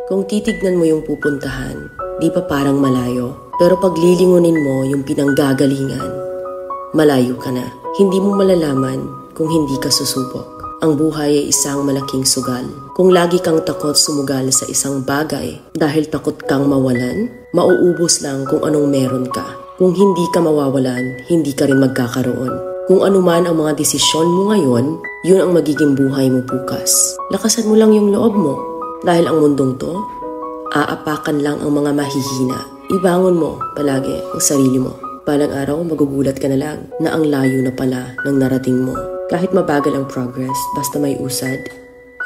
Kung titignan mo yung pupuntahan, di pa parang malayo. Pero pag lilingunin mo yung pinanggagalingan, malayo ka na. Hindi mo malalaman kung hindi ka susubok. Ang buhay ay isang malaking sugal. Kung lagi kang takot sumugal sa isang bagay dahil takot kang mawalan, mauubos lang kung anong meron ka. Kung hindi ka mawawalan, hindi ka rin magkakaroon. Kung ano man ang mga desisyon mo ngayon, yun ang magiging buhay mo bukas. Lakasan mo lang yung loob mo. Dahil ang mundong to, aapakan lang ang mga mahihina. Ibangon mo palagi ang sarili mo. Balang araw, magugulat ka na lang na ang layo na pala ng narating mo. Kahit mabagal ang progress, basta may usad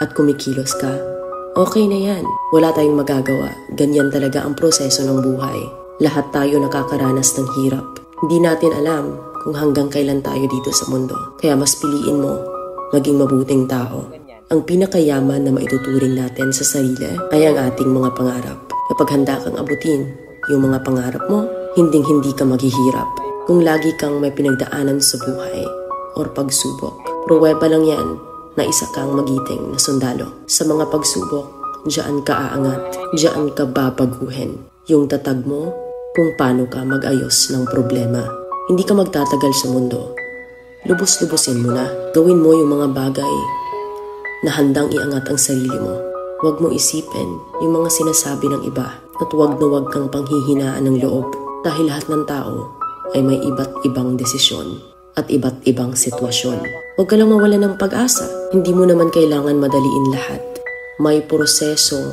at kumikilos ka, okay na yan. Wala tayong magagawa. Ganyan talaga ang proseso ng buhay. Lahat tayo nakakaranas ng hirap. Hindi natin alam kung hanggang kailan tayo dito sa mundo. Kaya mas piliin mo maging mabuting tao. Ang pinakayaman na maituturing natin sa sarili ay ang ating mga pangarap. Kapag handa kang abutin yung mga pangarap mo, hinding-hindi ka maghihirap. Kung lagi kang may pinagdaanan sa buhay or pagsubok, pruweba lang yan na isa kang magiting na sundalo. Sa mga pagsubok, diyan ka aangat, diyan ka babaguhin. Yung tatag mo kung paano ka mag-ayos ng problema. Hindi ka magtatagal sa mundo. Lubos-lubusin mo na. Gawin mo yung mga bagay na handang iangat ang sarili mo. Huwag mo isipin yung mga sinasabi ng iba at huwag na huwag kang panghihinaan ng loob dahil lahat ng tao ay may iba't ibang desisyon at iba't ibang sitwasyon. Huwag ka lang mawala ng pag-asa. Hindi mo naman kailangan madaliin lahat. May proseso